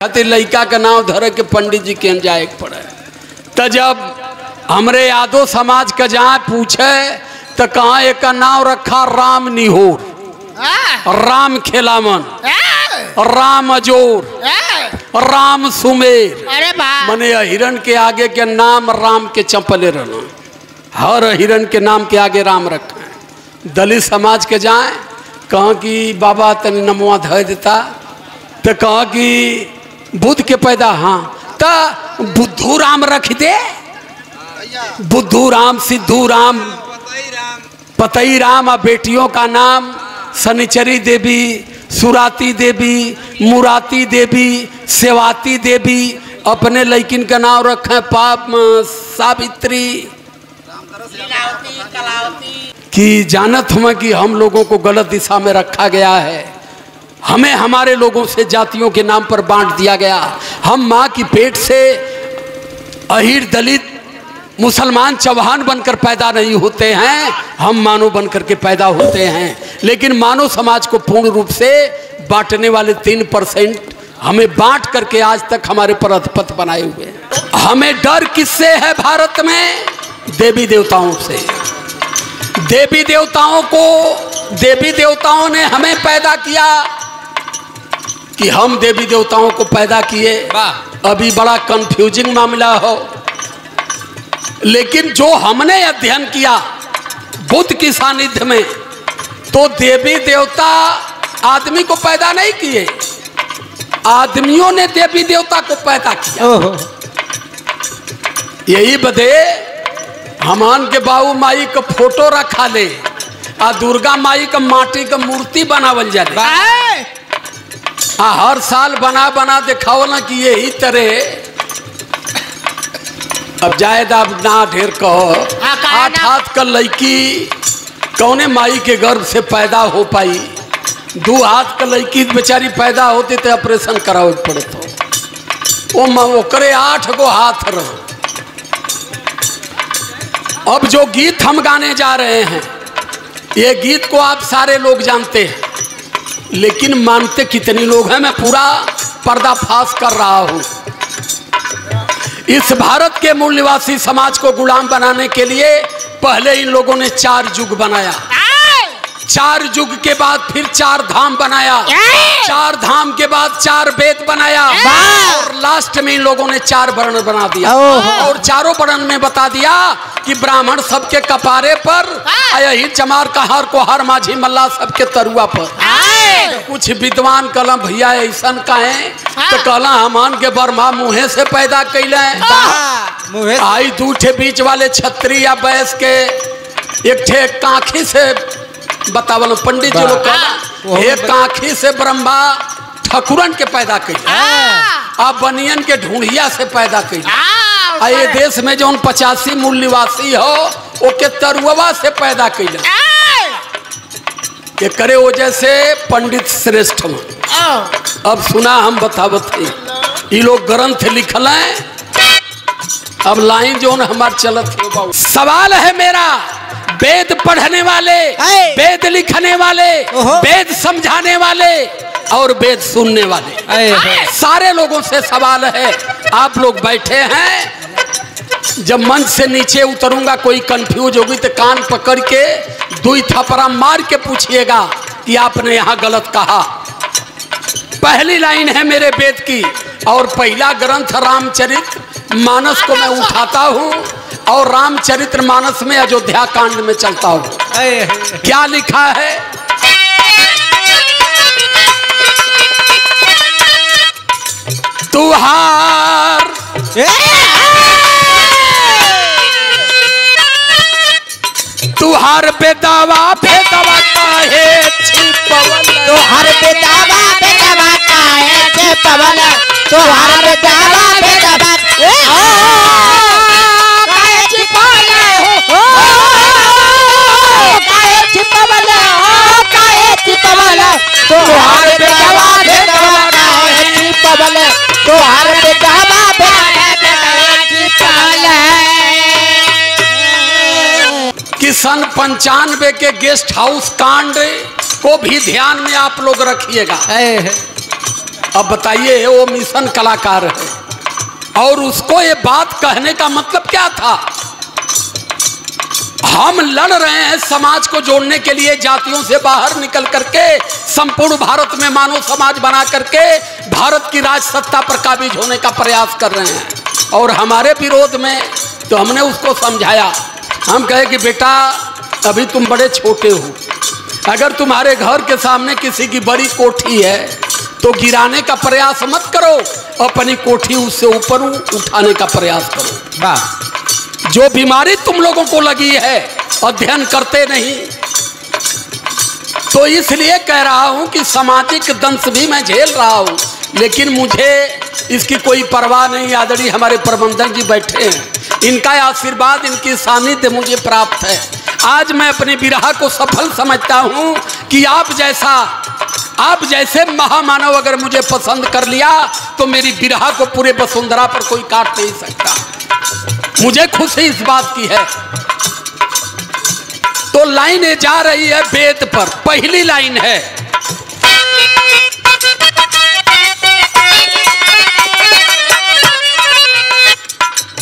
लड़का का नाम धरे के पंडित जी के जाए पड़े। तो जब हमरे यादव समाज का जहाँ पूछे तो कहाँ एक नाम रखा राम निहोर, राम खेलामन, राम अजोर, राम सुमेर। अरे मने हिरण के आगे के नाम राम के चंपले रहना, हर हिरण के नाम के आगे राम रखा। दलित समाज के जाए कहाँ की बाबा तनी नमवा धर देता तो कहाँ की बुद्ध के पैदा, हाँ तो बुद्धू राम रख दे, बुद्धू राम, सिद्धू राम, पतई राम। और बेटियों का नाम शनिचरी देवी, सुराती देवी, मुराती देवी, सेवाती देवी। अपने लड़किन का नाम रखे पाप सावित्री कि जानत हम कि हम लोगों को गलत दिशा में रखा गया है। हमें हमारे लोगों से जातियों के नाम पर बांट दिया गया। हम माँ की पेट से अहीर, दलित, मुसलमान, चौहान बनकर पैदा नहीं होते हैं, हम मानव बनकर के पैदा होते हैं। लेकिन मानव समाज को पूर्ण रूप से बांटने वाले 3% हमें बांट करके आज तक हमारे पर अधिपति बनाए हुए हैं। हमें डर किससे है भारत में? देवी देवताओं से। देवी देवताओं को, देवी देवताओं ने हमें पैदा किया कि हम देवी देवताओं को पैदा किए। अभी बड़ा कंफ्यूजिंग मामला हो, लेकिन जो हमने अध्ययन किया बुद्ध की सानिध्य में, तो देवी देवता आदमी को पैदा नहीं किए, आदमियों ने देवी देवता को पैदा किया। यही बदे हमान के बाबू माई का फोटो रखा ले आ दुर्गा माई का माटी का मूर्ति बनावल जाए। हर साल बना बना दिखाओ ना कि यही तरह। अब जायद आप ना ढेर कहो, 8 हाथ का लड़की कौने माई के गर्भ से पैदा हो पाई? 2 हाथ का लड़की बेचारी पैदा होती तो ऑपरेशन करावे पड़ता। वो करे 8 गो हाथ रहो। अब जो गीत हम गाने जा रहे हैं, ये गीत को आप सारे लोग जानते हैं, लेकिन मानते कितने लोग हैं? मैं पूरा पर्दाफाश कर रहा हूं। इस भारत के मूल निवासी समाज को गुलाम बनाने के लिए पहले इन लोगों ने 4 युग बनाया। 4 युग के बाद फिर 4 धाम बनाया, 4 धाम के बाद 4 वेद बनाया, और लास्ट में इन लोगों ने 4 वर्ण बना दिया। और चारों वर्ण में बता दिया कि ब्राह्मण सबके कपारे पर, यही चमार कहार कोहार माझी मल्ला सबके तरुआ पर। कुछ विद्वान कलम भैया ऐसा कहे तो कहला हमान के बर्मा मुहे से पैदा कैले, आई 2 ठे बीच वाले छत्री या बैस के, एक ठे काखी से बतावल पंडित जी लोग कहला, एक काखी से ब्रह्मा ठकुरन के पैदा कैले, आप बनियन के ढूंढिया से पैदा कैले। ये देश में जो 85 मूल निवासी हो ओके तरुआ से पैदा कैले। ये करे वजह से पंडित श्रेष्ठ में। अब सुना हम बतावत है, ये लोग ग्रंथ लिखल हैं। अब लाइन जो हमार चलत है, सवाल है मेरा, वेद पढ़ने वाले, वेद लिखने वाले, वेद समझाने वाले और वेद सुनने वाले सारे लोगों से सवाल है। आप लोग बैठे हैं, जब मंच से नीचे उतरूंगा कोई कंफ्यूज होगी तो कान पकड़ के 2 थप्पड़ा मार के पूछिएगा कि आपने यहाँ गलत कहा। पहली लाइन है मेरे वेद की, और पहला ग्रंथ रामचरित मानस को मैं उठाता हूँ, और रामचरित्र मानस में अयोध्या कांड में चलता हूँ। क्या लिखा है? तुहार तुहार बेदावा बेदावा काहे छिपवल, तुहार बेदावा बेदावा काहे छिपवल, तुहार बेदावा बेदावा काहे छिपवल, काहे छिपवल, काहे छिपवल, तुहार बेदावा बेदावा काहे छिपवल, तुहार बेदावा बेदावा छिपवल। कि सन 95 के गेस्ट हाउस कांड को भी ध्यान में आप लोग रखिएगा। अब बताइए, वो मिशन कलाकार है और उसको ये बात कहने का मतलब क्या था? हम लड़ रहे हैं समाज को जोड़ने के लिए, जातियों से बाहर निकल करके संपूर्ण भारत में मानव समाज बना करके भारत की राज सत्ता पर काबिज होने का प्रयास कर रहे हैं। और हमारे विरोध में तो हमने उसको समझाया। हम कहे कि बेटा अभी तुम बड़े छोटे हो, अगर तुम्हारे घर के सामने किसी की बड़ी कोठी है तो गिराने का प्रयास मत करो, अपनी कोठी उससे ऊपर उठाने का प्रयास करो। वाह, जो बीमारी तुम लोगों को लगी है अध्ययन करते नहीं, तो इसलिए कह रहा हूं कि सामाजिक दंश भी मैं झेल रहा हूं, लेकिन मुझे इसकी कोई परवाह नहीं। आदरणीय हमारे प्रबंधक जी बैठे हैं, इनका आशीर्वाद, इनकी सानिध्य मुझे प्राप्त है। आज मैं अपनी विरह को सफल समझता हूं कि आप जैसे महामानव अगर मुझे पसंद कर लिया तो मेरी विरह को पूरे वसुंधरा पर कोई काट नहीं सकता। मुझे खुशी इस बात की है। तो लाइन जा रही है वेद पर। पहली लाइन है,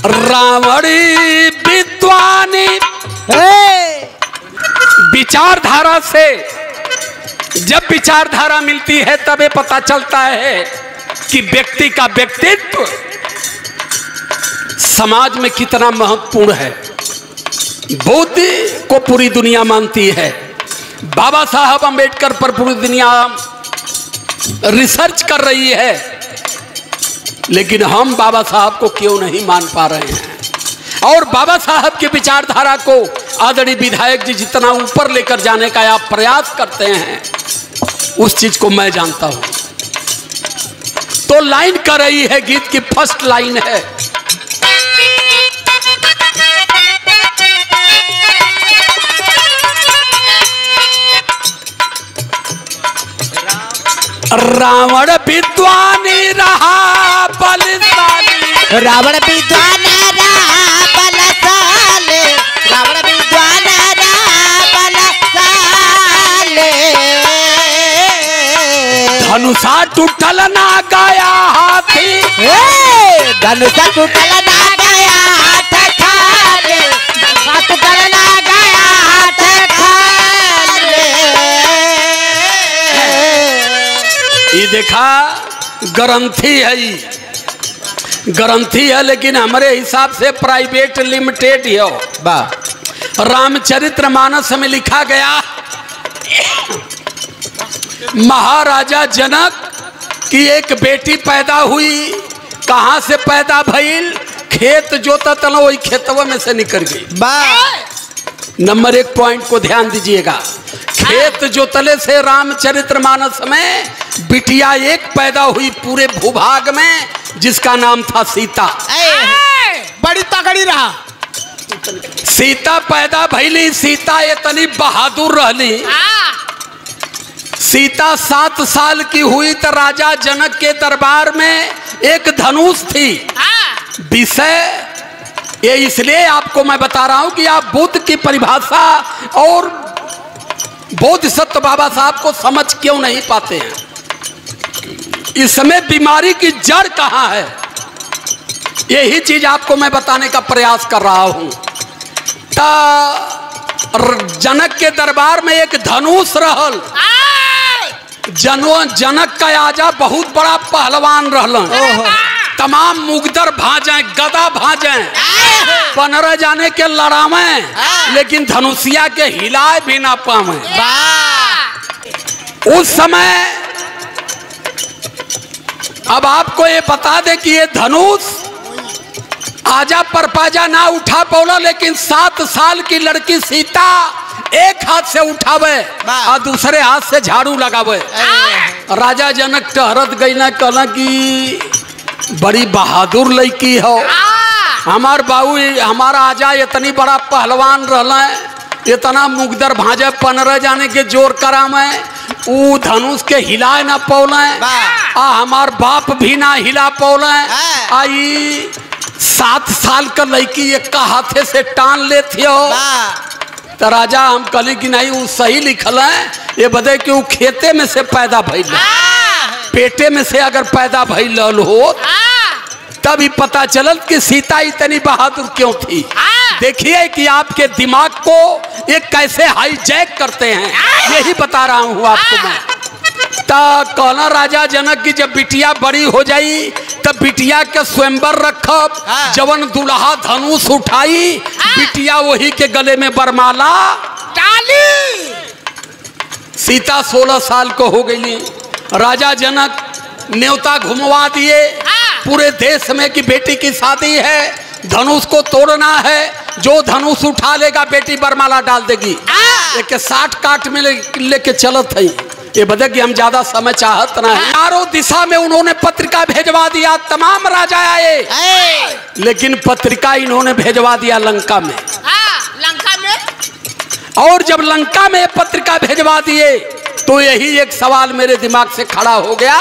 रावणी विद्वानी। विचारधारा से जब विचारधारा मिलती है तबे पता चलता है कि व्यक्ति का व्यक्तित्व समाज में कितना महत्वपूर्ण है। बुद्ध को पूरी दुनिया मानती है, बाबा साहब अंबेडकर पर पूरी दुनिया रिसर्च कर रही है, लेकिन हम बाबा साहब को क्यों नहीं मान पा रहे हैं? और बाबा साहब की विचारधारा को आदरणीय विधायक जी जितना ऊपर लेकर जाने का आप प्रयास करते हैं, उस चीज को मैं जानता हूं। तो लाइन कर रही है, गीत की फर्स्ट लाइन है, रावण विद्वानी रहा बलशाली। रावण विद्वान रहा बलशाली, रावण विद्वान रहा बलशाली। धनुषा टूटल ना गया हाथी, धनुषा टूटल ना गया हाथ खाली, धनुषा टूटल ना गया हाथ खाली। ये देखा ग्रंथि है, ग्रंथि है, लेकिन हमारे हिसाब से प्राइवेट लिमिटेड है। रामचरितमानस में लिखा गया, महाराजा जनक की एक बेटी पैदा हुई। कहां से पैदा भइल? खेत जोता तला वही खेतवा में से निकल गई। नंबर 1 पॉइंट को ध्यान दीजिएगा। खेत जोतले से रामचरितमानस में बिटिया एक पैदा हुई पूरे भूभाग में, जिसका नाम था सीता। बड़ी तगड़ी रहा। सीता पैदा भइली। सीता इतनी बहादुर रहली। सीता 7 साल की हुई तो राजा जनक के दरबार में एक धनुष थी। विषय ये इसलिए आपको मैं बता रहा हूं कि आप बुद्ध की परिभाषा और बोधिसत्व बाबा साहब को समझ क्यों नहीं पाते हैं। इसमें बीमारी की जड़ कहां है, यही चीज आपको मैं बताने का प्रयास कर रहा हूं। जनक के दरबार में एक धनुष रहल। जनक का आजा बहुत बड़ा पहलवान रहलन। तमाम मुगदर भाजे, गदा भाजे, 15 जाने के लड़ावे, लेकिन धनुषिया के हिलाए भी ना पावे। उस समय अब आपको ये बता दे कि ये धनुष आजा पर पाजा ना उठा पौला, लेकिन 7 साल की लड़की सीता एक हाथ से उठावे और दूसरे हाथ से झाड़ू लगावे। राजा जनक टहरत गई ना, कहला कि बड़ी बहादुर लड़की हो। हमार बाबू हमारा आजा इतनी बड़ा पहलवान रहला, इतना मुगदर भाजे, 15 जाने के जोर करावे, ऊ धनुष के हिलाए ना पौले, आ हमार बाप भी ना हिला पौले। आई 7 साल का लड़की एक का हाथे से टान लेती हो। तो राजा हम कहली कि नहीं, वो सही लिखल है, ये बदे कि वो खेते में से पैदा भइल, बेटे में से अगर पैदा भइल हो तभी पता चलल कि सीता इतनी बहादुर क्यों थी। देखिए कि आपके दिमाग को ये कैसे हाईजैक करते हैं, यही बता रहा हूँ आपको मैं। कहना राजा जनक की जब बिटिया बड़ी हो जाई तब बिटिया के स्वयंवर रखब, जवन दुल्हा धनुष उठाई बिटिया वही के गले में बरमाला डाली। सीता 16 साल को हो गई। राजा जनक न्योता घुमवा दिए पूरे देश में कि बेटी की शादी है, धनुष को तोड़ना है, जो धनुष उठा लेगा बेटी बरमाला डाल देगी। एक 60 काट में लेके चलत है। ये बदल कि हम ज्यादा समय चाहत ना है। चारों दिशा में उन्होंने पत्रिका भेजवा दिया, तमाम राजा आए, लेकिन पत्रिका इन्होंने भेजवा दिया लंका में। लंका में। और जब लंका में पत्रिका भेजवा दिए तो यही एक सवाल मेरे दिमाग से खड़ा हो गया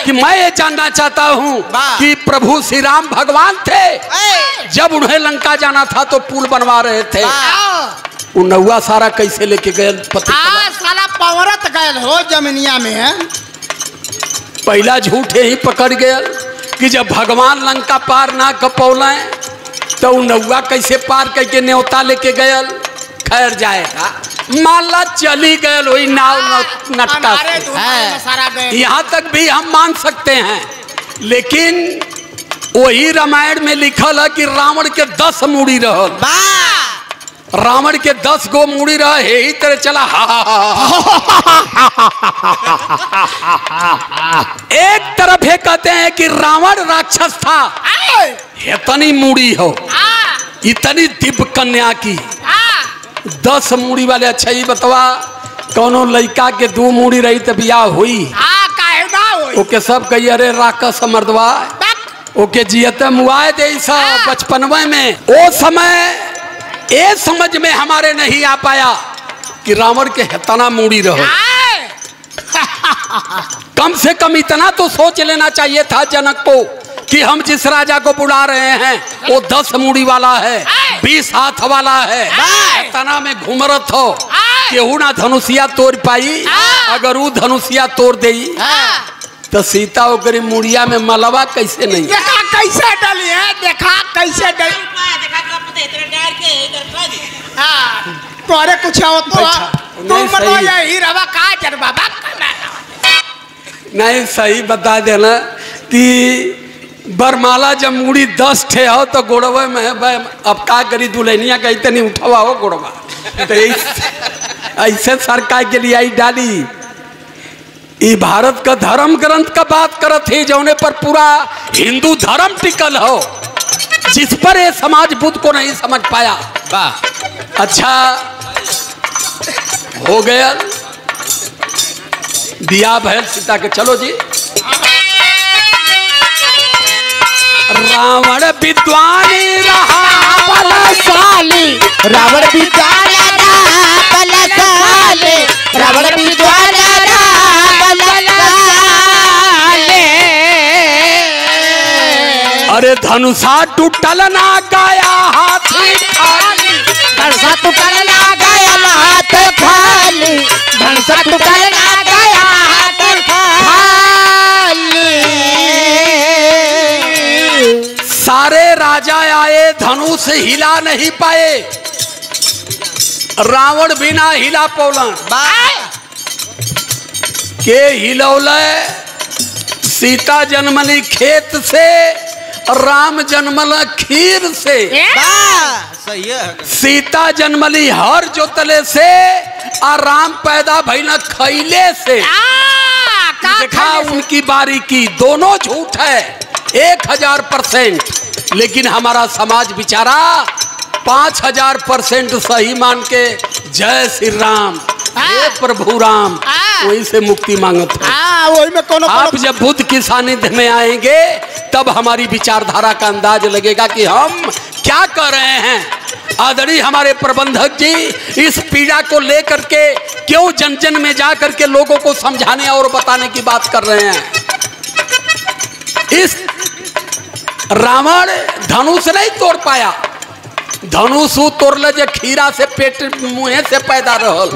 कि मैं ये जानना चाहता हूँ कि प्रभु श्री राम भगवान थे, जब उन्हें लंका जाना था तो पुल बनवा रहे थे, वो नौवा सारा कैसे लेके गए पत्रिका? साला पवरत गए हो जमीनिया में है। पहला झूठे ही पकड़ गए कि जब भगवान लंका पार ना कपौले तो नौवा कैसे पार करके न्योता लेके गए। खैर जाएगा, माला चली गए वही नाव नटका। यहाँ तक भी हम मान सकते हैं, लेकिन वही रामायण में लिखल है कि रावण के 10 मूड़ी रहल। रावण के 10 गो मूड़ी रहे, यही तरह चला। एक तरफ ये कहते हैं कि रावण राक्षस था, इतनी मूड़ी हो, इतनी दिव्य कन्या की 10 मूड़ी वाले। अच्छा ही बतवा, कोनो लड़का के 2 मूड़ी रही तो बियाह हुई? ओके सब कही अरे राक्षस मर्दवा, ओके जियते मुआए दे सब बचपनवे में। वो समय ये समझ में हमारे नहीं आ पाया कि रावण के इतना मूड़ी रहो। कम से कम इतना तो सोच लेना चाहिए था जनक को कि हम जिस राजा को बुला रहे हैं वो 10 मूड़ी वाला है, 20 हाथ वाला है, तना में घुमरत हो, केहू ना धनुषिया तोड़ पाई। अगर वो धनुषिया तोड़ दे तो सीता ओकरी मुड़िया में मलवा कैसे नहीं? देखा कैसे डली है, देखा कैसे डली। तोरे कुछ हो तो यही रवा का जर बाबा नहीं सही बता देना कि बरमाला जब मुड़ी 10 ठे हो तो गोड़वे में अब का करी दुल्हनिया का इतनी उठवा हो गोड़वा तो ऐसे सरकार के लिए आई डाली। ये भारत का धर्म ग्रंथ का बात करत है जौने पर पूरा हिंदू धर्म टिकल हो, जिस पर ये समाज बुद्ध को नहीं समझ पाया। अच्छा हो गया, दिया भैल सीता के। चलो जी, रावण विद्वान रहा बलशाली, रावण विद्वान रहा बलशाली, रावण विद्वान रहा बलशाली। अरे धनुषा टूटल ना गया हाथी खाली, धनुषा टूटल ना गया हाथ खाली, धनुषा टूटल ना गया हाथ खाली। सारे राजा आए, धनुष हिला नहीं पाए, रावण बिना हिला पौलन के हिलौले। सीता जन्मली खेत से, राम जन्मल खीर से। सही है। सीता जन्मली हर जोतले से और राम पैदा भइल खैले से। देखा उनकी बारीकी, दोनों झूठ है 1000%, लेकिन हमारा समाज बेचारा 5000% सही मान के जय श्री राम, हे प्रभु राम, वही से मुक्ति मांगत है। वही में कोनो आप जब बुद्ध की सानिध्य में आएंगे तब हमारी विचारधारा का अंदाज लगेगा कि हम क्या कर रहे हैं। आदरणीय हमारे प्रबंधक जी इस पीड़ा को लेकर के क्यों जन जन में जा करके लोगों को समझाने और बताने की बात कर रहे हैं। इस रावण धनुष नहीं तोड़ पाया, धनुष तोड़ले जे खीरा से पेट मुँहे से पैदा रहल।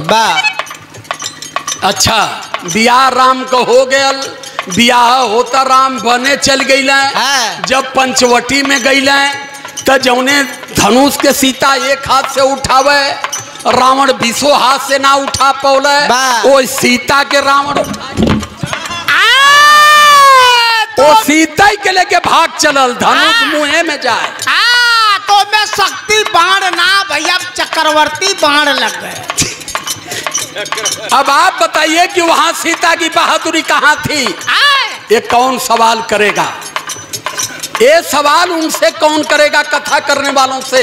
अच्छा बियाह राम को हो गया, बियाह होता राम बने चल गई। हाँ। जब पंचवटी में गई तो जौने धनुष के सीता एक हाथ से उठावे, रावण 20 हाथ से ना उठा पौले, वो सीता के रावण तो सीता ही के लेके भाग चलल, धनुष मुँह में जाए। तो मैं शक्ति बाण ना भैया, चक्रवर्ती बाण लग गए। अब आप बताइए कि वहां सीता की बहादुरी कहाँ थी? ये कौन सवाल करेगा? ये सवाल उनसे कौन करेगा? कथा करने वालों से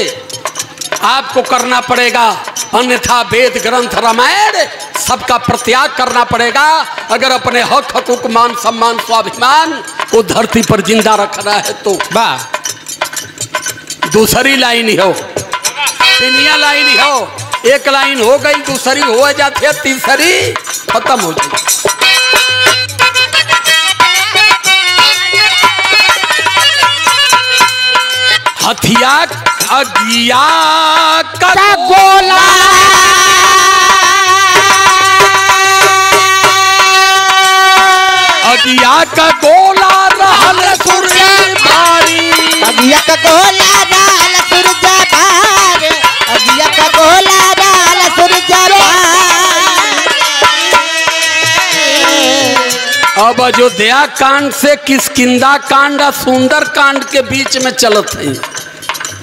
आपको करना पड़ेगा, अन्यथा वेद ग्रंथ रामायण सबका प्रत्याग करना पड़ेगा अगर अपने हक हकूक मान सम्मान स्वाभिमान को धरती पर जिंदा रखना है तो। वाह, दूसरी लाइन हो, तीनिया लाइन हो, एक लाइन हो गई, दूसरी हो जाती है, तीसरी खत्म हो जाती। हथियार अगिया का गोला, अगिया का गोला रहल सूर्य भारी, अगिया का गोला रहल सूर्य भारी, अगिया का गोला रहल सूर्य भारी। अब अयोध्या कांड से किष्किंधा कांड और सुंदर कांड के बीच में चलत है।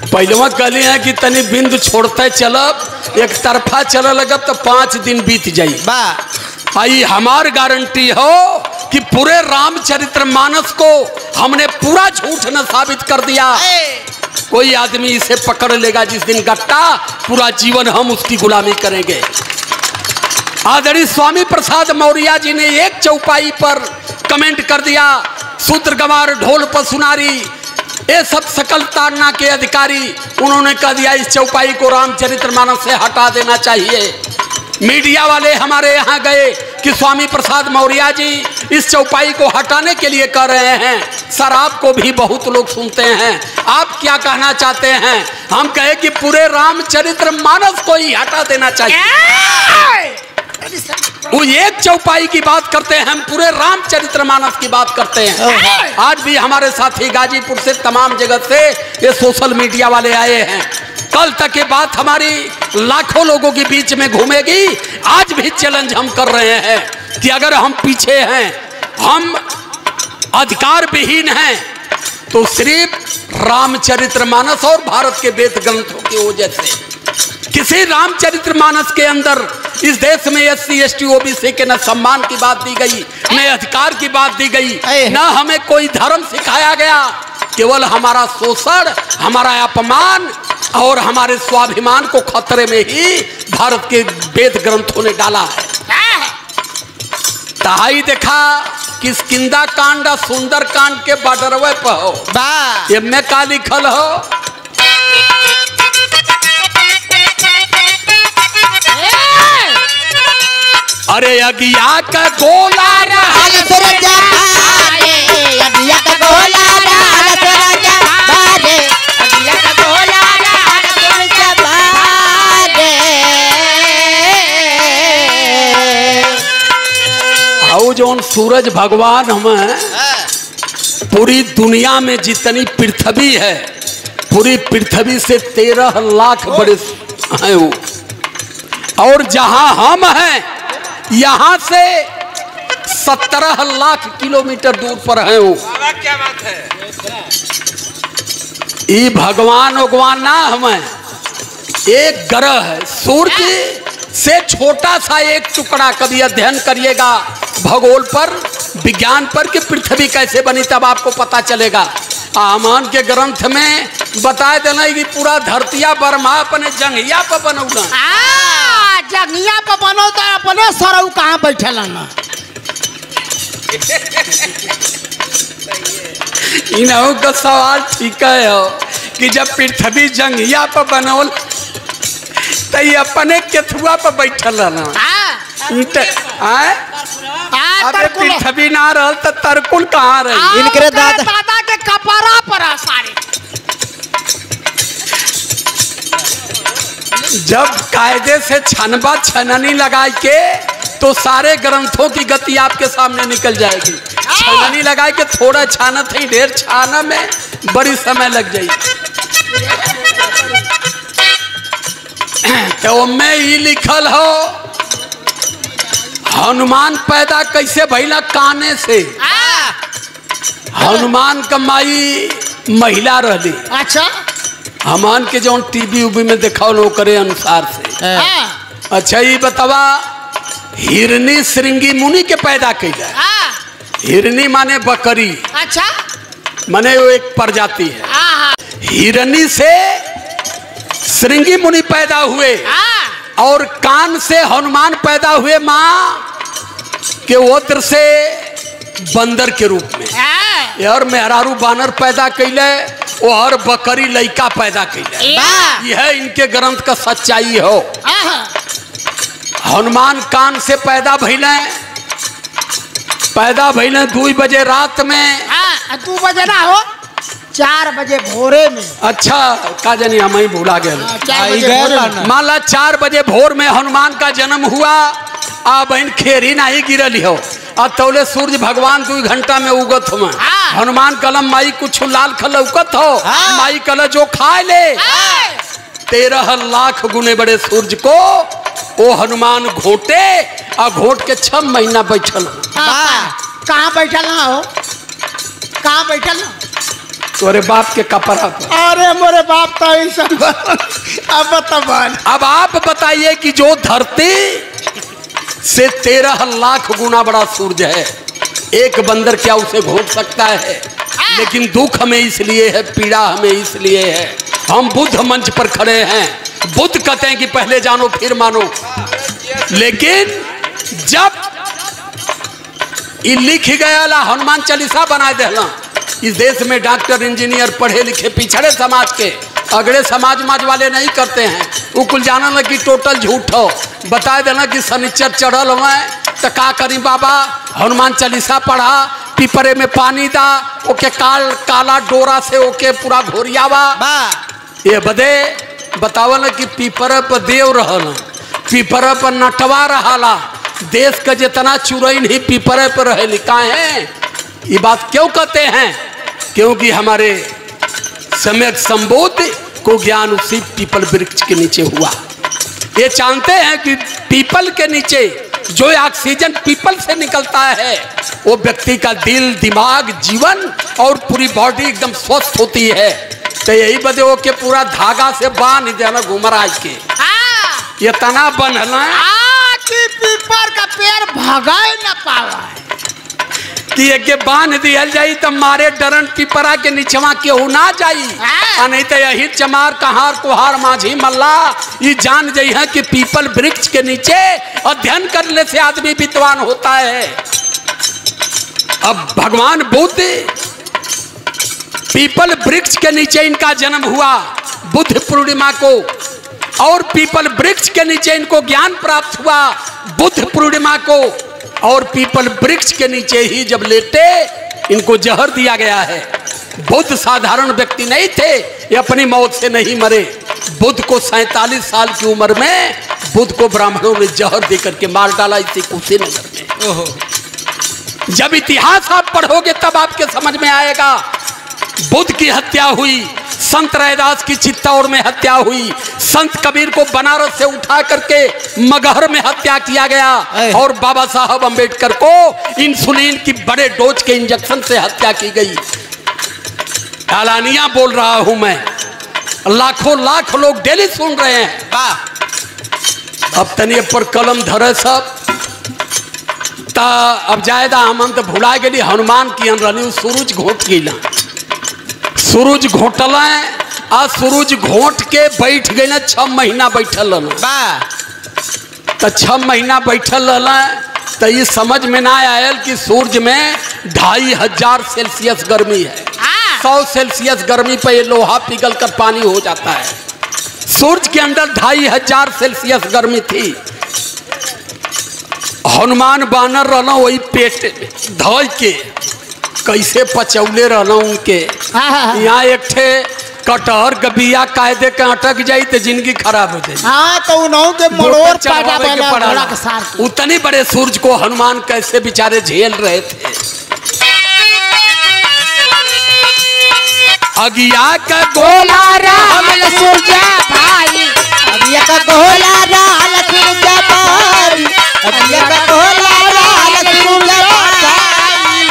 पहलवा कहली है कि तनी बिंदु छोड़ते चलब, एक तरफा चल लगब तो 5 दिन बीत जाई। आई हमार गारंटी हो कि पूरे रामचरितमानस को हमने पूरा झूठ न साबित कर दिया। कोई आदमी इसे पकड़ लेगा जिस दिन गट्टा, पूरा जीवन हम उसकी गुलामी करेंगे। आदरणीय स्वामी प्रसाद मौर्य जी ने एक चौपाई पर कमेंट कर दिया, सूत्र गंवार ढोल पर सुनारी ये सब सकल ताड़ना के अधिकारी, उन्होंने कह दिया इस चौपाई को रामचरितमानस से हटा देना चाहिए। मीडिया वाले हमारे यहाँ गए कि स्वामी प्रसाद मौर्य जी इस चौपाई को हटाने के लिए कह रहे हैं, सर आपको भी बहुत लोग सुनते हैं, आप क्या कहना चाहते हैं? हम कहे कि पूरे रामचरितमानस को ही हटा देना चाहिए। वो एक चौपाई की बात करते हैं, हम पूरे रामचरितमानस की बात करते हैं। आज भी हमारे साथी गाजीपुर से, तमाम जगत से ये सोशल मीडिया वाले आए हैं। कल तक ये बात हमारी लाखों लोगों के बीच में घूमेगी। आज भी चैलेंज हम कर रहे हैं कि अगर हम पीछे हैं, हम अधिकार विहीन हैं, तो सिर्फ रामचरितमानस और भारत के वेद ग्रंथों की वजह से। किसी रामचरितमानस के अंदर इस देश में SC ST OBC के न सम्मान की बात दी गई, न अधिकार की बात दी गई, न हमें कोई धर्म सिखाया गया। केवल हमारा शोषण, हमारा अपमान और हमारे स्वाभिमान को खतरे में ही भारत के वेद ग्रंथों ने डाला है। तहाई देखा किष्किंधा कांड सुंदर कांड के बॉर्डरवे पर हो, ये में का लिखल हो? अरे अगिया का गोला रहल सूरज भारे, अगिया का गोला रहल सूरज भारे, अगिया का गोला रहल सूरज भारे। आओ जौन सूरज भगवान हमें पूरी दुनिया में जितनी पृथ्वी है, पूरी पृथ्वी से 13 लाख बड़े हैं वो, और जहां हम हैं यहाँ से 17 लाख किलोमीटर दूर पर है वो। क्या बात है? ये भगवान भगवान ना हमें एक ग्रह है, सूर्य से छोटा सा एक टुकड़ा। कभी अध्ययन करिएगा भूगोल पर, विज्ञान पर कि पृथ्वी कैसे बनी, तब आपको पता चलेगा। आमान के ग्रंथ में बता देना कि पूरा धरतिया बर्मा अपने जंगिया पर बनौला, जंगिया पर बनो तो अपने सरऊ कहाँ बैठल ना। इन्हों का सवाल ठीक है हो कि जब पृथ्वी जंगिया पर बनौल तो ये अपने केथुआ पर बैठल रहना। अरे पृथ्वी ना रह तो तरकुल कहाँ रही? इनके दादा के कपड़ा पर सारे। जब कायदे से छनबा छननी लगा के तो सारे ग्रंथों की गति आपके सामने निकल जाएगी। छाननी लगा के थोड़ा छानत है, ढेर छाना में बड़ी समय लग जाई। तो मैं ये लिखल हो हनुमान पैदा कैसे भइला काने से। हनुमान कमाई महिला रहली। अच्छा हमान के जो टीवी उबी में देखा लो करे अनुसार से। अच्छा ये बतावा हिरनी श्रृंगी मुनि के पैदा कैला। हिरनी माने बकरी। अच्छा माने वो एक प्रजाति है। हिरनी से श्रृंगी मुनि पैदा हुए और कान से हनुमान पैदा हुए माँ के ओत्र से बंदर के रूप में। यार मेहरारू बानर पैदा कैले और बकरी लइका पैदा कैले। यह इनके ग्रंथ का सच्चाई हो। हनुमान कान से पैदा भइले 2 बजे रात में। 2 बजे ना हो 4 बजे भोरे में। अच्छा का जानी हम ही भूला गए। 4 बजे भोरे में। मान ला 4 बजे भोर में हनुमान का जन्म हुआ। बहन खेरी नहीं गिरल हो और तौले सूर्य भगवान 2 घंटा में उगत हो। हनुमान कलम माई कुछ लाल खलौकत हो। माई कल जो खाए ले 13 लाख गुने बड़े सूर्य को वो हनुमान घोटे और घोट के 6 महीना बैठल। कहाँ बैठल ना हो? कहाँ बैठल ना? तोरे बाप के कपड़ा पर। अरे मोरे बाप तो ऐसा। अब बताओ। अब आप बताइए कि जो धरती से 13 लाख गुना बड़ा सूर्य है, एक बंदर क्या उसे घोट सकता है? लेकिन दुख हमें इसलिए है, पीड़ा हमें इसलिए है, हम बुद्ध मंच पर खड़े हैं। बुद्ध कहते हैं कि पहले जानो फिर मानो। लेकिन जब ये लिख गया ला हनुमान चालीसा बना देला। इस देश में डॉक्टर इंजीनियर पढ़े लिखे पिछड़े समाज के अगड़े समाज वाले नहीं करते हैं। वो कुल जाना ना कि टोटल झूठ हो। बता देना कि शनिचर चढ़ल हुए तो का करी बाबा हनुमान चालीसा पढ़ा, पीपरे में पानी दा, ओके काला डोरा से ओके पूरा घोरियावा। ये बदे बतावल ना कि पीपर पर देव रहल, पीपर पर नटवा रहाला। देश का जितना चुरैन ही पीपरे पर रहे लिखा है। ये बात क्यों कहते हैं? क्योंकि हमारे सम्यक संबोध को ज्ञान उसी पीपल वृक्ष के नीचे हुआ। ये जानते हैं कि पीपल के नीचे जो ऑक्सीजन पीपल से निकलता है वो व्यक्ति का दिल, दिमाग, जीवन और पूरी बॉडी एकदम स्वस्थ होती है। तो यही वजह हो के पूरा धागा से बांध देना घुमराज के ये तना बनना कि पीपर का पेड़ भगाए न पावा कि एक बांध दिया जाई तो मारे डरन पिपरा के निचवा केहू ना जाई। नहीं तो यही चमार कहार कुहार माझी मल्ला ये जान जाई है कि पीपल वृक्ष के नीचे अध्ययन करने से आदमी विद्वान होता है। अब भगवान बुद्ध पीपल वृक्ष के नीचे इनका जन्म हुआ बुद्ध पूर्णिमा को, और पीपल वृक्ष के नीचे इनको ज्ञान प्राप्त हुआ बुद्ध पूर्णिमा को। और पीपल वृक्ष के नीचे ही जब लेटे इनको जहर दिया गया है। बुद्ध साधारण व्यक्ति नहीं थे, ये अपनी मौत से नहीं मरे। बुद्ध को 47 साल की उम्र में बुद्ध को ब्राह्मणों ने जहर देकर के मार डाला इसी कुशीनगर में। जब इतिहास आप पढ़ोगे तब आपके समझ में आएगा। बुद्ध की हत्या हुई, संत रैदास की चित्तौड़ में हत्या हुई, संत कबीर को बनारस से उठा करके मगहर में हत्या किया गया, और बाबा साहब अंबेडकर को इंसुलिन की बड़े डोज के इंजेक्शन से हत्या की गई। एलानिया बोल रहा हूं मैं, लाखों लाख लोग डेली सुन रहे हैं। अब तनिए पर कलम धरे सब ता अब जायदा हम तो भुला गए। हनुमान की रनी सूरज घोट गईला, सूरज घोटल आ सूरज घोट के बैठ गए ना 6 महीना बैठल तो 6 महीना बैठल तो ये समझ में ना आयल कि सूरज में 2500 सेल्सियस गर्मी है। 100 सेल्सियस गर्मी पे ये लोहा पिघल कर पानी हो जाता है। सूरज के अंदर 2500 सेल्सियस गर्मी थी। हनुमान बानर रहना वही पेट धोई के कैसे पचौले रहना उनके। यहाँ एक ठे कटहर के बिया कायदे के अटक जाई तो जिंदगी खराब हो जाए। हाँ तो उन्हों के मरोड़ पैदा पड़ा। उतनी बड़े सूरज को हनुमान कैसे बेचारे झेल रहे थे। अगिया का गोला राल सूरज भाई अगिया का गोला राल सूरज भाई अगिया का गोला राल सूरज भाई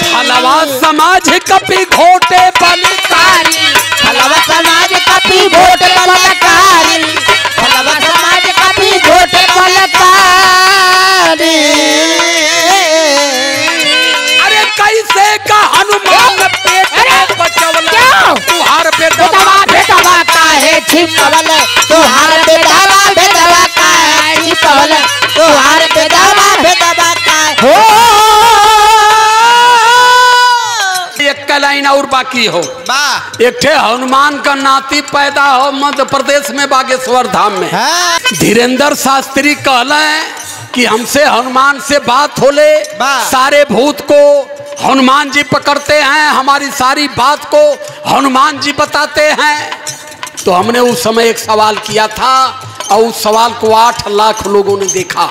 फलवा समाज कपी घोटे बलकारी फलवा समाज कपी घोटे बलकारी फलवा समाज कपी घोटे बलकारी अरे कैसे का हनुमान पेट बचवल तुहार बेटवा काहे छिपवल तुहार बेटवा काहे छिपवल तुहार बेटवा काहे हो एक लाइन और बाकी हो। एक ठे हनुमान का नाती पैदा हो मध्य प्रदेश में बागेश्वर धाम में। धीरेन्द्र शास्त्री कहले कि हमसे हनुमान से बात होले, सारे भूत को हनुमान जी पकड़ते हैं, हमारी सारी बात को हनुमान जी बताते हैं। तो हमने उस समय एक सवाल किया था और उस सवाल को 8 लाख लोगों ने देखा।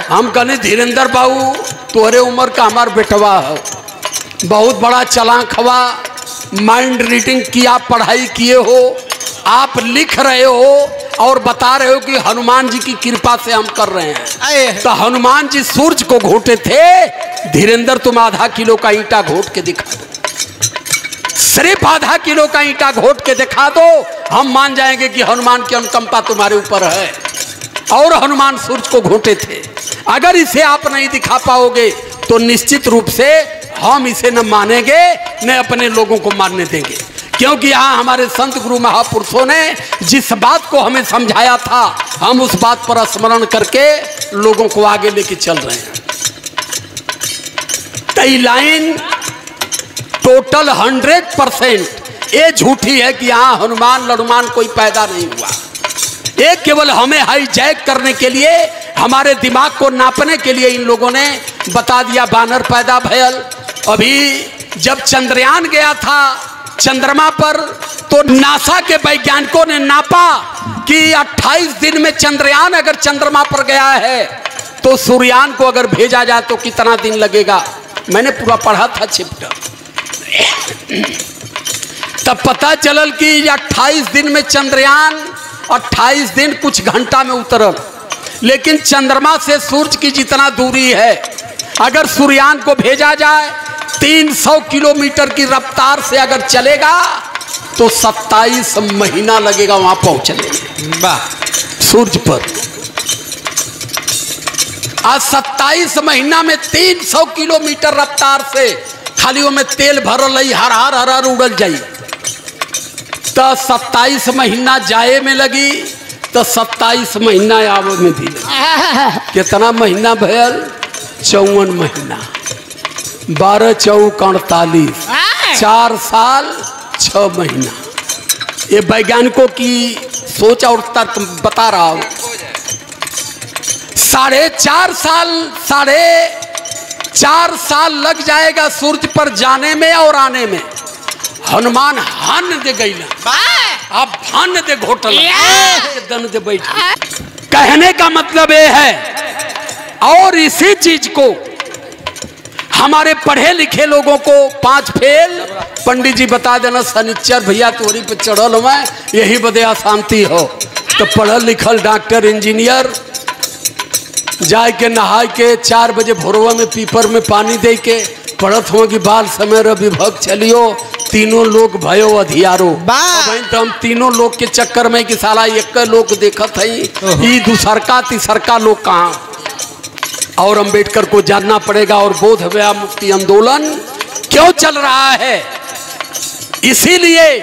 हम कहने धीरेन्द्र बाबू तुम्हारे उम्र का हमारा बेटवा है, बहुत बड़ा चालाक हवा, माइंड रीडिंग किया, पढ़ाई किए हो, आप लिख रहे हो और बता रहे हो कि हनुमान जी की कृपा से हम कर रहे हैं। तो हनुमान जी सूरज को घोटे थे, धीरेन्द्र तुम आधा किलो का ईंटा घोट के दिखा दो, सिर्फ आधा किलो का ईंटा घोट के दिखा दो, हम मान जाएंगे कि हनुमान की अनुकंपा तुम्हारे ऊपर है। और हनुमान सूरज को घोटे थे। अगर इसे आप नहीं दिखा पाओगे तो निश्चित रूप से हम इसे न मानेंगे न अपने लोगों को मानने देंगे, क्योंकि यहाँ हमारे संत गुरु महापुरुषों ने जिस बात को हमें समझाया था हम उस बात पर स्मरण करके लोगों को आगे लेके चल रहे हैं। तई लाइन टोटल 100% ये झूठी है कि यहाँ हनुमान लड़ुमान कोई पैदा नहीं हुआ। ये केवल हमें हाईजैक करने के लिए, हमारे दिमाग को नापने के लिए इन लोगों ने बता दिया बानर पैदा भयल। अभी जब चंद्रयान गया था चंद्रमा पर तो नासा के वैज्ञानिकों ने नापा कि 28 दिन में चंद्रयान अगर चंद्रमा पर गया है तो सूर्ययान को अगर भेजा जाए तो कितना दिन लगेगा। मैंने पूरा पढ़ा था चैप्टर। तब पता चलल कि 28 दिन में चंद्रयान 28 दिन कुछ घंटा में उतरल, लेकिन चंद्रमा से सूरज की जितना दूरी है अगर सूर्ययान को भेजा जाए 300 किलोमीटर की रफ्तार से अगर चलेगा तो 27 महीना लगेगा वहां पहुंचने में सूरज पर। आज 27 महीना में 300 किलोमीटर रफ्तार से खाली में तेल भरल हर हर उड़ल जाई तो 27 महीना जाए में लगी तो 27 महीना आवे में भी लगी। कितना महीना भयल? 54 महीना, 12 चौक 48, 4 साल 6 महीना। ये वैज्ञानिकों की सोच और तर्क बता रहा हूं। 4.5 साल लग जाएगा सूरज पर जाने में और आने में। हनुमान हन दे गई अब हन दे घोटल दन दे बैठ। कहने का मतलब ये है, और इसी चीज को हमारे पढ़े लिखे लोगों को 5 फेल पंडित जी बता देना शनिचर भैया तोरी पे चढ़ल मैं यही बदे अशांति हो। तो पढ़ल लिखल डॉक्टर इंजीनियर जाए के नहाय के 4 बजे भोरवा में पीपर में पानी दे के पढ़त हो कि बाल समय विभक्त चलियो तीनों लोग भयो अधियारो। तो हम तीनों लोग के चक्कर में कि साला एक लोग देखत है ये दूसरका तीसरका लोग कहाँ। और अम्बेडकर को जानना पड़ेगा और बोध गया मुक्ति आंदोलन क्यों चल रहा है, इसीलिए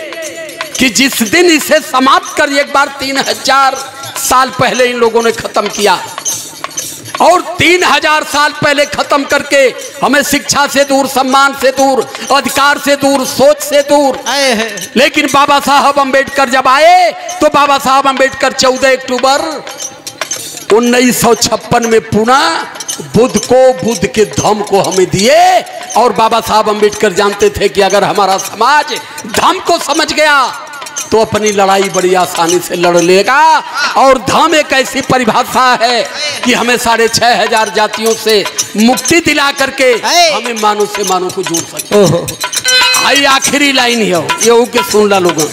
कि जिस दिन इसे समाप्त कर एक बार 3000 साल पहले इन लोगों ने खत्म किया और 3000 साल पहले खत्म करके हमें शिक्षा से दूर, सम्मान से दूर, अधिकार से दूर, सोच से दूर। लेकिन बाबा साहब अम्बेडकर जब आए तो बाबा साहब अम्बेडकर 14 अक्टूबर 1956 में पुनः बुद्ध के धम्म को हमें दिए। और बाबा साहब अम्बेडकर जानते थे कि अगर हमारा समाज धम्म को समझ गया तो अपनी लड़ाई बड़ी आसानी से लड़ लेगा। और धम्म एक ऐसी परिभाषा है कि हमें 6500 जातियों से मुक्ति दिला करके हमें मानव से मानव को जोड़ सकते हैं। आई आखिरी लाइन है ये के सुन ला लोगों।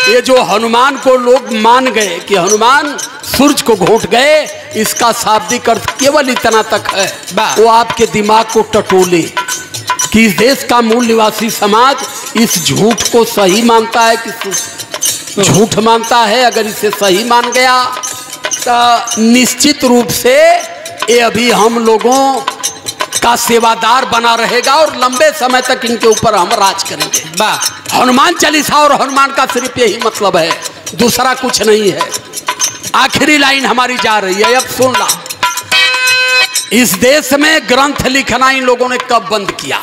ये जो हनुमान को लोग मान गए कि हनुमान सूरज को घोंट गए, इसका शाब्दिक अर्थ केवल इतना तक है, वो आपके दिमाग को टटोले कि इस देश का मूल निवासी समाज इस झूठ को सही मानता है कि झूठ मानता है। अगर इसे सही मान गया तो निश्चित रूप से ये अभी हम लोगों का सेवादार बना रहेगा और लंबे समय तक इनके ऊपर हम राज करेंगे। हनुमान चालीसा और हनुमान का सिर्फ यही मतलब है, दूसरा कुछ नहीं है। आखिरी लाइन हमारी जा रही है, अब सुन ला। इस देश में ग्रंथ लिखना इन लोगों ने कब बंद किया?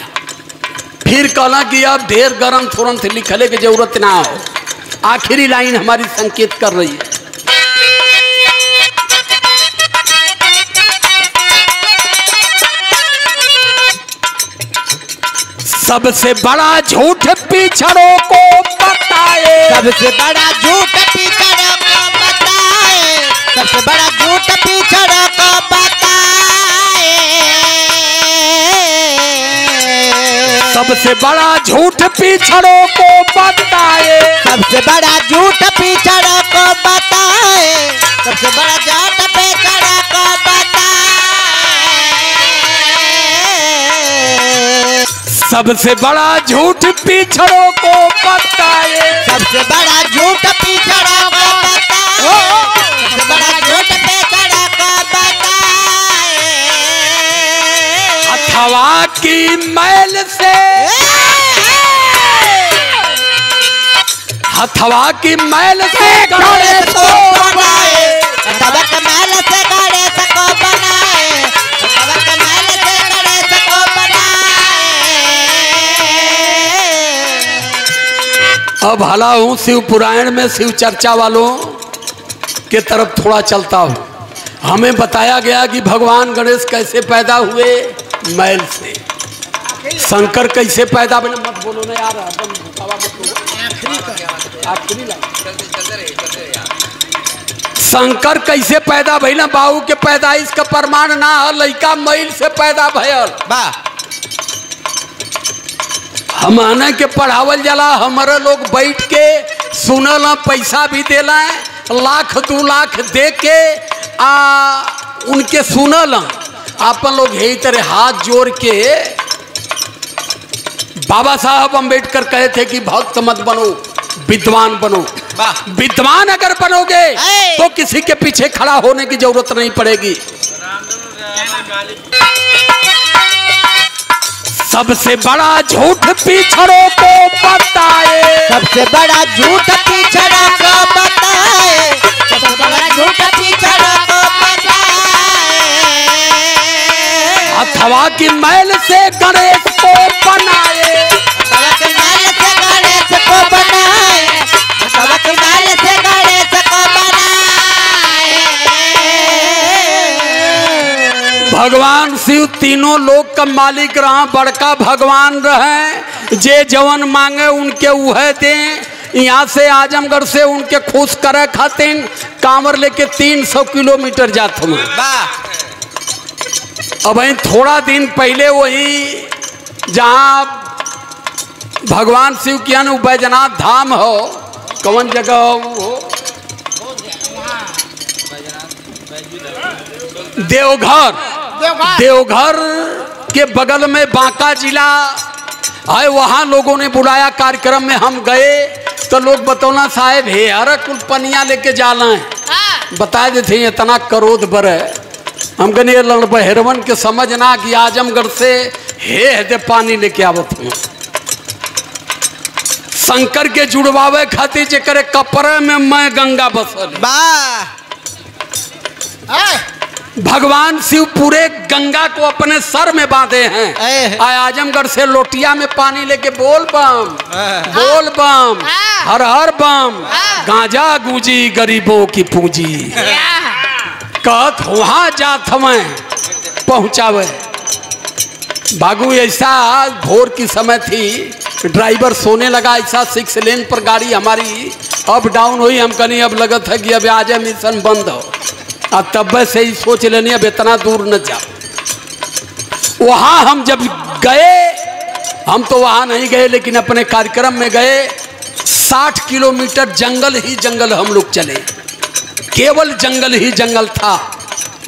फिर कहना कि अब ढेर ग्रंथ तुरंत लिखने की जरूरत ना हो। आखिरी लाइन हमारी संकेत कर रही है। सबसे बड़ा झूठ पिछड़ों को बताए, सबसे बड़ा झूठ पिछड़ों को बताए, सबसे बड़ा झूठ पिछड़ों को बताए, सबसे बड़ा झूठ पिछड़ों को बताए, सबसे बड़ा झूठ पिछड़ों को बताए, सबसे बड़ा झूठ पिछड़ों को बताए, सबसे बड़ा झूठ पिछड़ों को बताए, सबसे बड़ा झूठ पिछड़ों को बताए, सबसे बड़ा झूठ पिछड़ों को बताए, अथवा की मैल से, हथवा की मैल से गणेश को बनाए, हथवा की मैल से गणेश को बनाए, हथवा की मैल से गणेश को बनाए। अब भला हूँ शिव पुराण में शिव चर्चा वालों के तरफ थोड़ा चलता हूँ। हमें बताया गया कि भगवान गणेश कैसे पैदा हुए, मैल से। शंकर कैसे पैदा बने, मत बोलो ना यार, आखिरी शंकर कैसे पैदा भइल, बाबू के पैदाइश का प्रमाण ना है, लड़का मैल से पैदा भयल। हम आने के पढ़ावल जाला, हमारे लोग बैठ के सुनल, पैसा भी देला, लाख 2 लाख दे के उनके सुनल। अपन लोग यही तरह हाथ जोड़ के, बाबा साहब अम्बेडकर कहे थे कि भक्त मत बनो, विद्वान बनो। विद्वान अगर बनोगे तो किसी के पीछे खड़ा होने की जरूरत नहीं पड़ेगी। सबसे बड़ा झूठ पिछड़ों को बताए, सबसे बड़ा झूठ पिछड़ों को बताए, सबसे बड़ा झूठ पिछड़ों को बताए, अथवा की मैल से गणेश को बनाए, हथवा की मैल से गणेश को बनाए, हथवा की मैल से गणेश को बनाए। भगवान शिव तीनों लोक का मालिक रहा, बड़का भगवान रहे, जे जवन मांगे उनके उहे दें। यहाँ से आजमगढ़ से उनके खुश करे खातिर कांवर लेके 300 किलोमीटर जाते हैं। अब थोड़ा दिन पहले वही जहाँ भगवान शिव की बैजनाथ धाम हो, कौन जगह हो, देवघर। देवघर के बगल में बांका जिला है, वहाँ लोगों ने बुलाया कार्यक्रम में हम गए तो लोग बतौना साहेब हे हर कुल पनिया लेके जाला है। बता देते इतना करोड़ बर है, हम कहने लड़बहेरवन के समझना कि आजमगढ़ से हे दे पानी लेके आवत हूँ। शंकर के जुड़वावे खातिर जे करे कपड़े में मैं गंगा बसल। भगवान शिव पूरे गंगा को अपने सर में बांधे हैं। आजमगढ़ से लोटिया में पानी लेके बोल बम, बोल बम, हर हर बम, गांजा गूंजी गरीबों की पूंजी। कहत वहां जात हमें पहुंचावे। बागू ऐसा भोर की समय थी, ड्राइवर सोने लगा, ऐसा 6 लेन पर गाड़ी हमारी अप डाउन हुई। हम कहीं अब लगत है कि अब आज मिशन बंद हो, अब तब से ही सोच लेनी अब इतना दूर न जाओ। वहां हम जब गए, हम तो वहाँ नहीं गए, लेकिन अपने कार्यक्रम में गए। 60 किलोमीटर जंगल ही जंगल हम लोग चले, केवल जंगल ही जंगल था।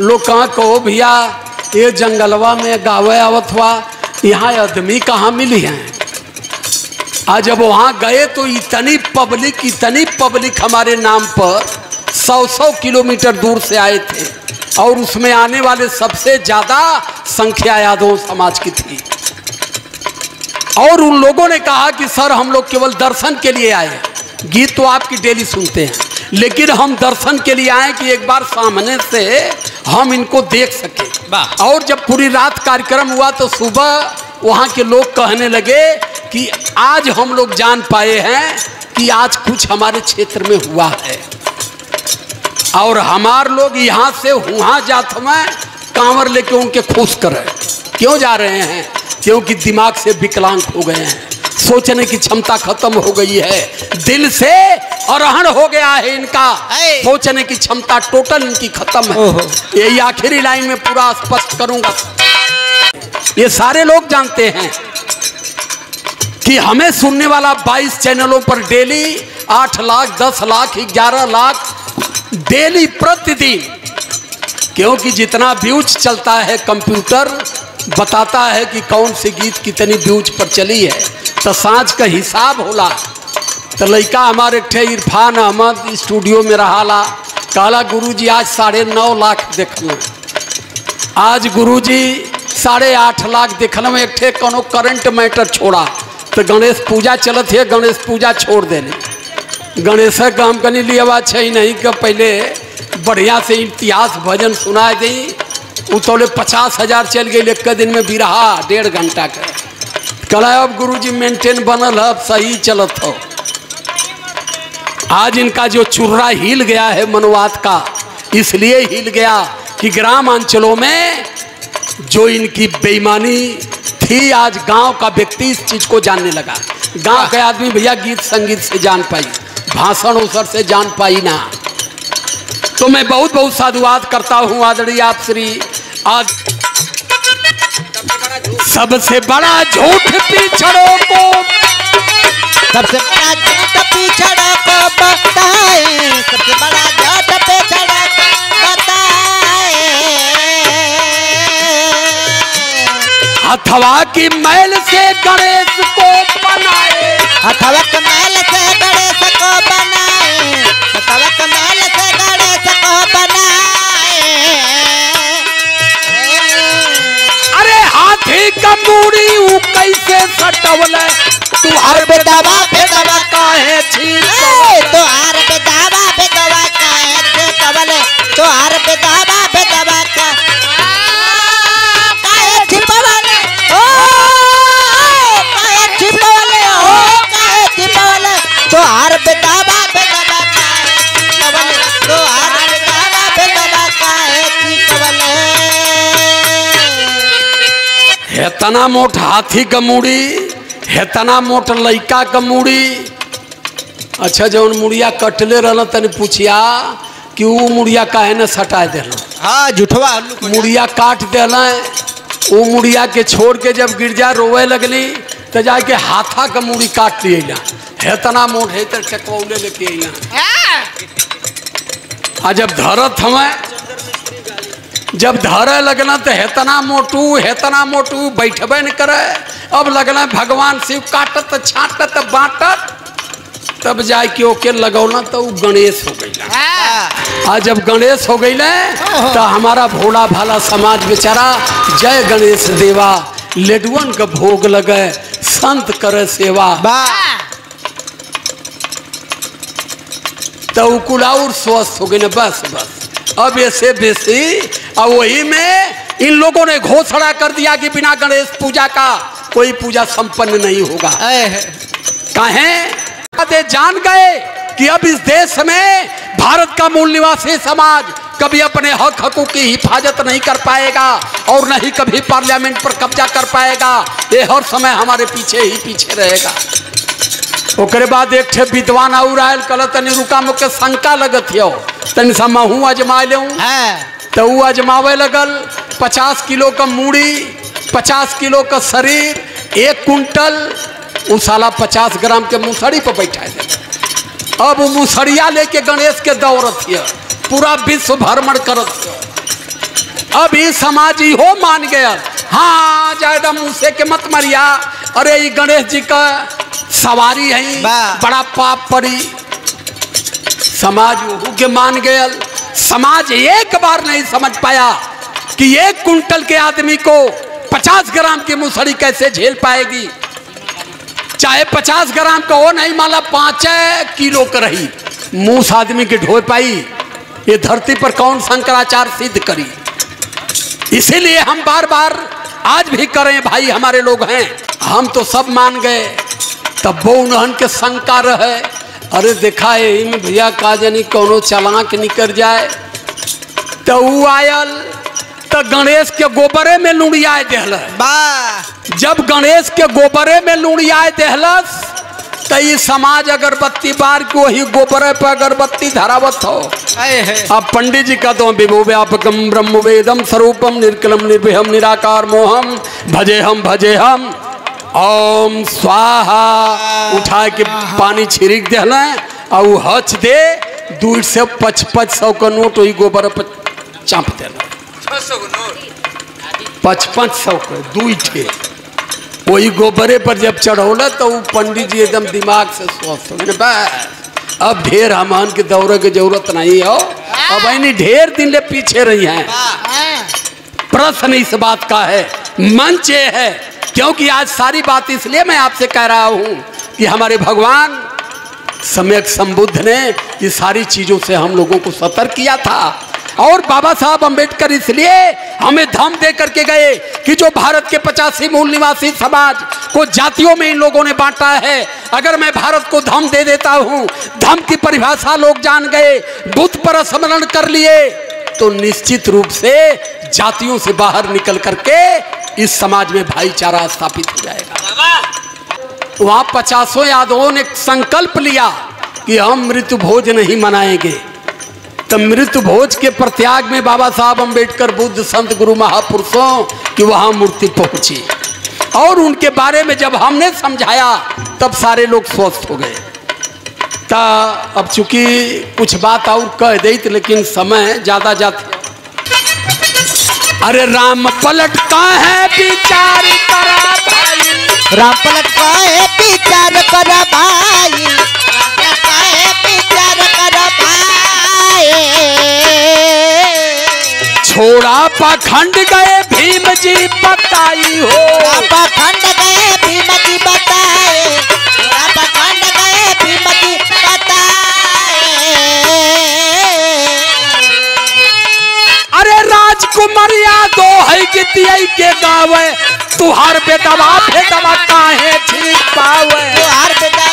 लोग कहाँ कहो भैया ये जंगलवा में गावे आवत हुआ, यहाँ आदमी कहाँ मिली हैं। आज जब वहाँ गए तो इतनी पब्लिक हमारे नाम पर 100 किलोमीटर दूर से आए थे, और उसमें आने वाले सबसे ज़्यादा संख्या यादव समाज की थी। और उन लोगों ने कहा कि सर हम लोग केवल दर्शन के लिए आए, गीत तो आपकी डेली सुनते हैं, लेकिन हम दर्शन के लिए आए कि एक बार सामने से हम इनको देख सके। और जब पूरी रात कार्यक्रम हुआ तो सुबह वहाँ के लोग कहने लगे कि आज हम लोग जान पाए हैं कि आज कुछ हमारे क्षेत्र में हुआ है। और हमार लोग यहाँ से वहाँ जात में कांवर लेके उनके खुश कर रहे। क्यों जा रहे हैं? क्योंकि दिमाग से विकलांग हो गए हैं, सोचने की क्षमता खत्म हो गई है, दिल से अरहण हो गया है इनका, सोचने की क्षमता टोटल इनकी खत्म है। यही आखिरी लाइन में पूरा स्पष्ट करूंगा। ये सारे लोग जानते हैं कि हमें सुनने वाला 22 चैनलों पर डेली 8 लाख 10 लाख 11 लाख डेली प्रतिदिन, क्योंकि जितना व्यूज चलता है कंप्यूटर बताता है कि कौन सी गीत कितनी व्यूज पर चली है, तो सांझ का हिसाब होला। तो लड़का हमारे ठे इरफान अहमद स्टूडियो में रहाला, कहला गुरुजी आज 9.5 लाख देखल, आज गुरुजी 8.5 लाख देखल में एक ठे कोनो करंट मैटर छोड़ा, तो गणेश पूजा चलत है, गणेश पूजा छोड़ देने। गणेश का हम कनी लिया छै नहीं कि पहले बढ़िया से इतिहास भजन सुनाए दी, उतौले 50,000 चल गई एक दिन में बिरहा 1.5 घंटा का। कल अब गुरुजी मेंटेन बनल है, सही चलत हो। आज इनका जो चुर्रा हिल गया है मनोवाद का, इसलिए हिल गया कि ग्राम अंचलों में जो इनकी बेईमानी थी, आज गांव का व्यक्ति इस चीज को जानने लगा। गांव के आदमी भैया गीत संगीत से जान पाई, भाषण उसर से जान पाई ना। तो मैं बहुत बहुत साधुवाद करता हूँ आदरणीय आप श्री। आज सबसे बड़ा झूठ पिछड़ों को, सबसे बड़ा झूठ पिछड़ों को बताए, सबसे बड़ा झूठ पिछड़ों को बताए। हथवा की मैल से गणेश को बनाए, हथवा की मैल से गणेश को बनाए, हथवा की मैल से गणेश को बनाए। अरे हाथी का मूड़ी ऊ कैसे सटवल, तुहार बेदवा बेदवा काहे छीन, तुहार बेदवा बेदवा काहे छिपवल, तुहार बेदवा बेदवा काहे छिपवल, ओ काहे छिपवल, ओ काहे छिपवल, तुहार बेदवा बेदवा काहे छिपवल, तुहार बेदवा बेदवा काहे छिपवल। हेतना मोट हाथी का मूड़ी, हेतना मोट लइका का मूड़ी। अच्छा जौन मुड़िया कटले रहल तनी पूछिया कि वो मुड़िया काहे न सटा दिल। हाँ झूठवा मुड़िया काट दिल, वो मुड़िया के छोड़ के जब गिरजा रोवे लगली तो जाके हाथा का मूड़ी काट लिया। हेतना मोट है तो टकौले लेके अइला। आ जब धरत हमें, जब धरे लगना तो हेतना मोटू बैठबे न करे। अब लगना भगवान शिव काटत छाटत बांटत, तब जाके ओके लगौना तो गणेश हो गई। आज जब गणेश हो गई तो हमारा भोला भाला समाज बेचारा जय गणेश देवा, लेडुअन का भोग लगे, संत करे सेवा, तो कुलाउर स्वस्थ हो गई न। बस अब ऐसे बेसी, और वही में इन लोगों ने घोषणा कर दिया कि बिना गणेश पूजा का कोई पूजा संपन्न नहीं होगा। काहे जान गए कि अब इस देश में भारत का मूल निवासी समाज कभी अपने हक हकों की हिफाजत नहीं कर पाएगा और न ही कभी पार्लियामेंट पर कब्जा कर पाएगा। ये हर समय हमारे पीछे ही पीछे रहेगा। ओकरे बाद एक ठे विद्वान और आयल, कल तनी रुका मुके शंका लगत हो, तनी सा महू अजमा ले, तो वो अजमावे लगल। 50 किलो का मूड़ी, 50 किलो का शरीर, 1 कुंटल वो साला 50 ग्राम के मूसड़ी पर बैठा दे। अब वो मूसड़िया लेके गणेश के दौड़त है, पूरा विश्व भ्रमण करत। अब ये समाज हो मान गया, हाँ ज्यादा मुँह के मत मरिया, अरे ये गणेश जी का सवारी है, बड़ा पाप पड़ी। समाज वो के मान गया। समाज एक बार नहीं समझ पाया कि 1 कुंटल के आदमी को 50 ग्राम की मूसड़ी कैसे झेल पाएगी। चाहे 50 ग्राम का हो नहीं, माला 5 किलो का रही, मूस आदमी के ढो पाई। ये धरती पर कौन शंकराचार्य सिद्ध करी। इसीलिए हम बार बार आज भी करें, भाई हमारे लोग हैं, हम तो सब मान गए, तब वो उन्हन के शंका रहे, अरे देखा है में भैया का जानी कोनो चालाक निकल जाए। तो वो आयल तो गणेश के गोबरे में लुड़िया देहल। जब गणेश के गोबरे में लुड़िया देहलस तो ये समाज अगरबत्ती बार के वही गोबरे पर अगरबत्ती धरावत हो। अब पंडित जी का तो विभो व्यापकम ब्रह्म वेदम स्वरूपम निर्कलम निर्भयम निराकार मोहम भजे हम ओम स्वाहा उठा के पानी छिड़क देल और हच दे 200-500 का नोट वही गोबर पर चाँप देल। 500 का 2 ठे वही गोबरे पर जब चढ़ौला तो वो पंडित जी एकदम दिमाग से स्वस्थ हो गए। बस अब ढेर हमान के दौरे की जरूरत नहीं हो, अब इन्हीं ढेर दिन ले पीछे रही हैं। प्रश्न इस बात का है, मंच ये है, क्योंकि आज सारी बात इसलिए मैं आपसे कह रहा हूं कि हमारे भगवान सम्यक संबुद्ध ने ये सारी चीजों से हम लोगों को सतर्क किया था। और बाबा साहब अंबेडकर इसलिए हमें धम दे करके गए कि जो भारत के 85 मूल निवासी समाज को जातियों में इन लोगों ने बांटा है, अगर मैं भारत को धम दे देता हूं, धम की परिभाषा लोग जान गए, बुद्ध पर स्मरण कर लिए, तो निश्चित रूप से जातियों से बाहर निकल करके इस समाज में भाईचारा स्थापित हो जाएगा। वहां 50 यादवों ने संकल्प लिया कि हम मृत्यु भोज नहीं मनाएंगे। तो मृत्यु भोज के प्रत्याग में बाबा साहब अंबेडकर, बुद्ध, संत, गुरु, महापुरुषों की वहां मूर्ति पहुंची और उनके बारे में जब हमने समझाया तब सारे लोग स्वस्थ हो गए। ता अब चूंकि कुछ बात और कह दी, लेकिन समय ज्यादा जाती। अरे राम पलट का है विचार करा भाई, राम पलट का है विचार करा भाई, राम का है विचार करा भाई। छोड़ा पाखंड गए भीम जी बताई हो, पाखंड गए भीम जी बताए, पाखंड गए भीम जी बताए। अरे राजकुमारिया दो है गीतिया के गावे, तुहार बेदवा भेदवा काहे ठीक पावे, तुहार बेदवा